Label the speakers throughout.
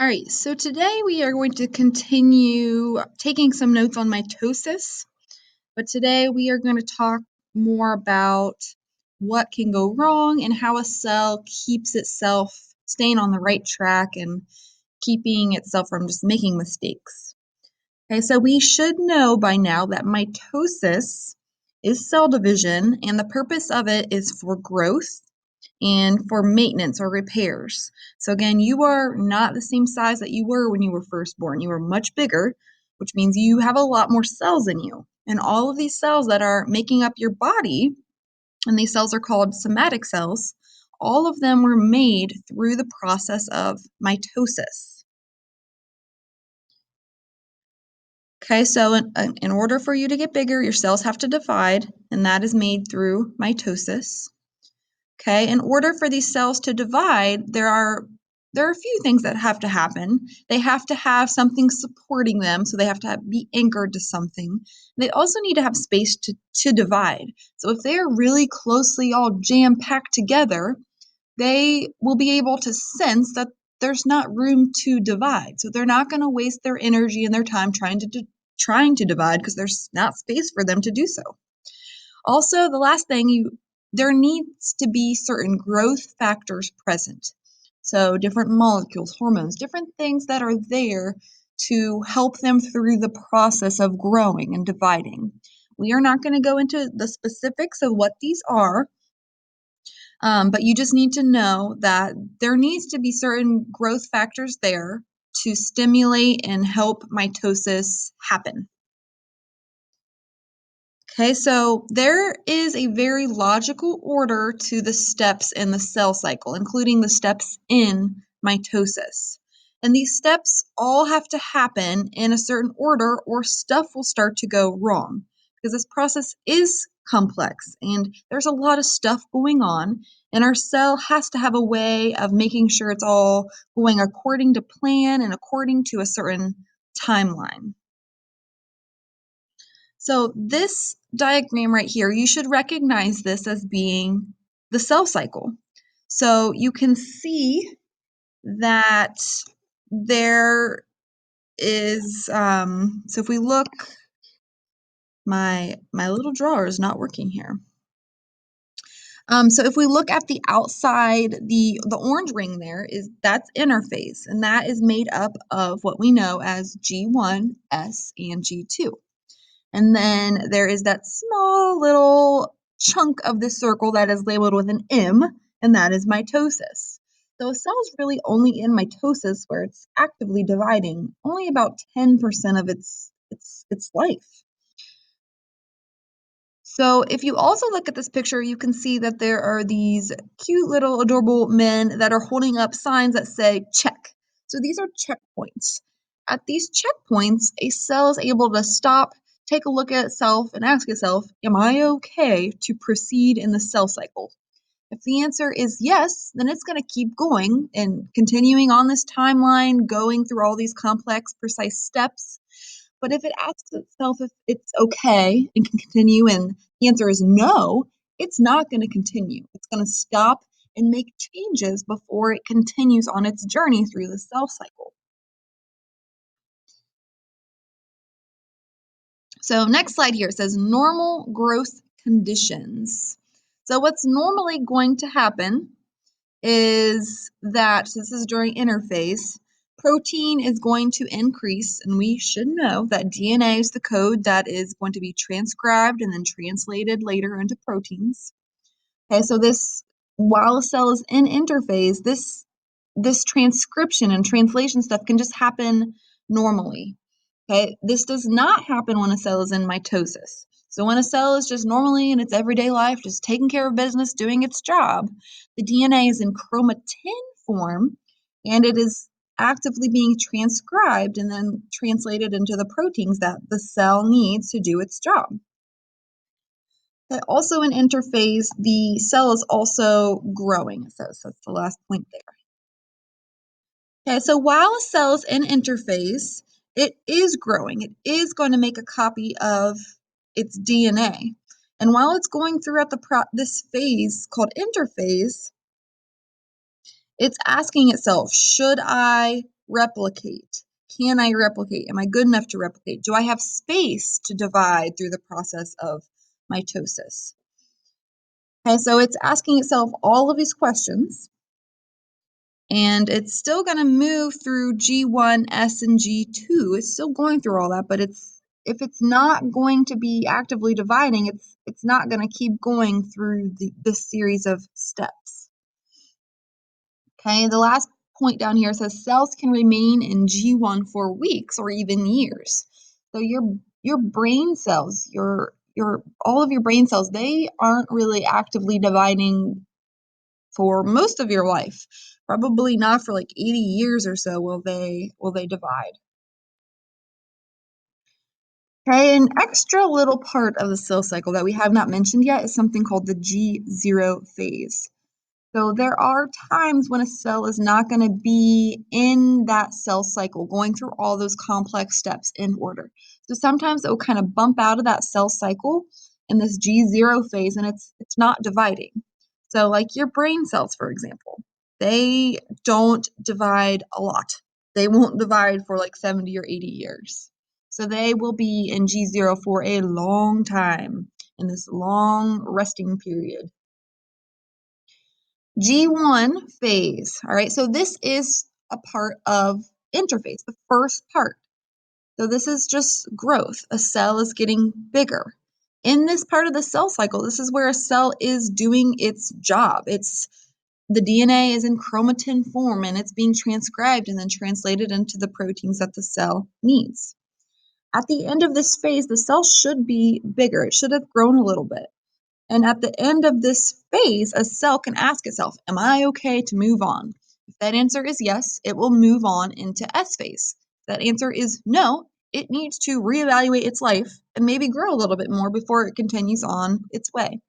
Speaker 1: All right, so today we are going to continue taking some notes on mitosis, but today we are going to talk more about what can go wrong and how a cell keeps itself staying on the right track and keeping itself from just making mistakes. Okay, so we should know by now that mitosis is cell division, and the purpose of it is for growth and for maintenance or repairs. So again, you are not the same size that you were when you were first born. You are much bigger, which means you have a lot more cells in you. And all of these cells that are making up your body, and these cells are called somatic cells, all of them were made through the process of mitosis. Okay, so in order for you to get bigger, your cells have to divide, and that is made through mitosis. Okay, in order for these cells to divide, there are a few things that have to happen. They have to have something supporting them, so they have to be anchored to something. They also need to have space to divide. So if they are really closely all jam-packed together, they will be able to sense that there's not room to divide. So they're not going to waste their energy and their time trying to divide because there's not space for them to do so. Also, the last thing, there needs to be certain growth factors present. So different molecules, hormones, different things that are there to help them through the process of growing and dividing. We are not going to go into the specifics of what these are, but you just need to know that there needs to be certain growth factors there to stimulate and help mitosis happen. Okay, so there is a very logical order to the steps in the cell cycle, including the steps in mitosis. And these steps all have to happen in a certain order or stuff will start to go wrong because this process is complex and there's a lot of stuff going on, and our cell has to have a way of making sure it's all going according to plan and according to a certain timeline. So this diagram right here, you should recognize this as being the cell cycle. So you can see that there is, so if we look, my little drawer is not working here. So if we look at the outside, the orange ring there that's interphase, and that is made up of what we know as G1, S, and G2. And then there is that small little chunk of the circle that is labeled with an M, and that is mitosis. So a cell is really only in mitosis where it's actively dividing, only about 10% of its life. So if you also look at this picture, you can see that there are these cute little adorable men that are holding up signs that say check. So these are checkpoints. At these checkpoints, a cell is able to stop, take a look at itself, and ask itself, am I okay to proceed in the cell cycle? If the answer is yes, then it's going to keep going and continuing on this timeline, going through all these complex, precise steps. But if it asks itself if it's okay and can continue, and the answer is no, it's not going to continue. It's going to stop and make changes before it continues on its journey through the cell cycle. So next slide here says normal growth conditions. So what's normally going to happen is that, so this is during interphase, protein is going to increase, and we should know that DNA is the code that is going to be transcribed and then translated later into proteins. Okay, so this, while a cell is in interphase, this transcription and translation stuff can just happen normally. Okay, this does not happen when a cell is in mitosis. So when a cell is just normally in its everyday life, just taking care of business, doing its job, the DNA is in chromatin form, and it is actively being transcribed and then translated into the proteins that the cell needs to do its job. Okay, also in interphase, the cell is also growing. So that's the last point there. Okay, so while a cell is in interphase, it is growing. It is going to make a copy of its DNA. And while it's going throughout this phase called interphase, it's asking itself, should I replicate? Can I replicate? Am I good enough to replicate? Do I have space to divide through the process of mitosis? Okay, so it's asking itself all of these questions, and it's still going to move through G1, S, and G2. It's still going through all that, but if it's not going to be actively dividing, it's not going to keep going through this series of steps. Okay, the last point down here says cells can remain in G1 for weeks or even years. So your brain cells, all of your brain cells, they aren't really actively dividing for most of your life. Probably not for like 80 years or so will they divide. Okay, an extra little part of the cell cycle that we have not mentioned yet is something called the G0 phase. So there are times when a cell is not going to be in that cell cycle, going through all those complex steps in order. So sometimes it will kind of bump out of that cell cycle in this G0 phase, and it's not dividing. So like your brain cells, for example, they don't divide a lot. They won't divide for like 70 or 80 years. So they will be in G0 for a long time in this long resting period. G1 phase, all right, so this is a part of interphase, the first part. So this is just growth. A cell is getting bigger. In this part of the cell cycle, this is where a cell is doing its job. The DNA is in chromatin form and it's being transcribed and then translated into the proteins that the cell needs. At the end of this phase, the cell should be bigger. It should have grown a little bit. And at the end of this phase, a cell can ask itself, am I okay to move on? If that answer is yes, it will move on into S phase. If that answer is no, it needs to reevaluate its life and maybe grow a little bit more before it continues on its way.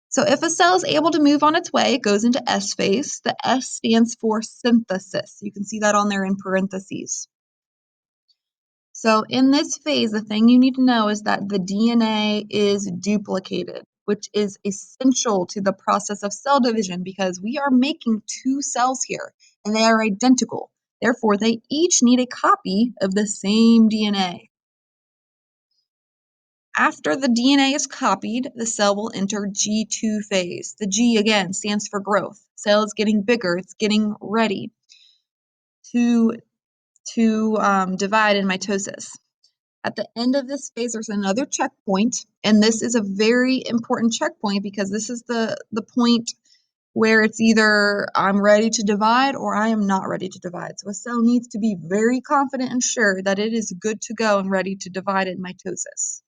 Speaker 1: So if a cell is able to move on its way, it goes into S phase. The S stands for synthesis. You can see that on there in parentheses. So in this phase, the thing you need to know is that the DNA is duplicated, which is essential to the process of cell division because we are making two cells here and they are identical. Therefore, they each need a copy of the same DNA. After the DNA is copied, the cell will enter G2 phase. The G, again, stands for growth. Cell is getting bigger. It's getting ready to divide in mitosis. At the end of this phase, there's another checkpoint, and this is a very important checkpoint because this is the point where it's either I'm ready to divide or I am not ready to divide. So a cell needs to be very confident and sure that it is good to go and ready to divide in mitosis.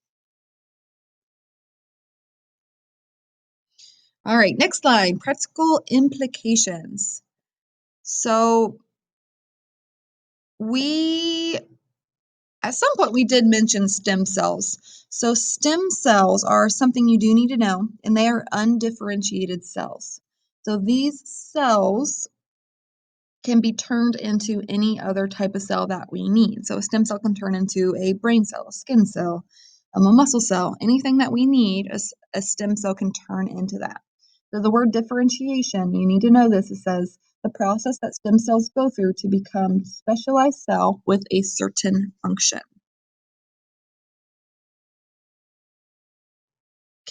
Speaker 1: All right, next slide, practical implications. So at some point we did mention stem cells. So stem cells are something you do need to know, and they are undifferentiated cells. So these cells can be turned into any other type of cell that we need. So a stem cell can turn into a brain cell, a skin cell, a muscle cell, anything that we need, a stem cell can turn into that. So the word differentiation, you need to know this. It says the process that stem cells go through to become specialized cell with a certain function.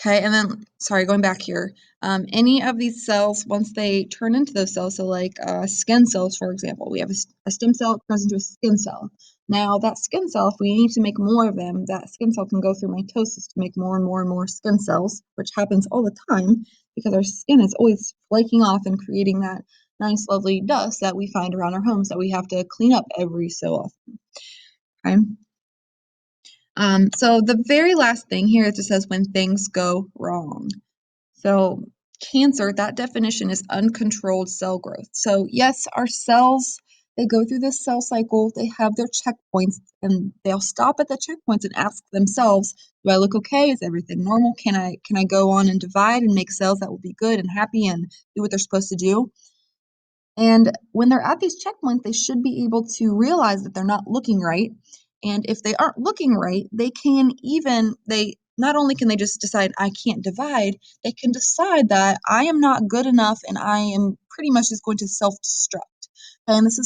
Speaker 1: Okay, and then, sorry, going back here, any of these cells, once they turn into those cells, so like skin cells, for example, we have a stem cell, it turns into a skin cell. Now, that skin cell, if we need to make more of them, that skin cell can go through mitosis to make more and more and more skin cells, which happens all the time because our skin is always flaking off and creating that nice, lovely dust that we find around our homes that we have to clean up every so often. Okay. So the very last thing here, it just says when things go wrong. So cancer, that definition is uncontrolled cell growth. So yes, our cells, they go through this cell cycle, they have their checkpoints, and they'll stop at the checkpoints and ask themselves, do I look okay? Is everything normal? Can I go on and divide and make cells that will be good and happy and do what they're supposed to do? And when they're at these checkpoints, they should be able to realize that they're not looking right. And if they aren't looking right, they not only can they just decide I can't divide, they can decide that I am not good enough and I am pretty much just going to self-destruct. And this is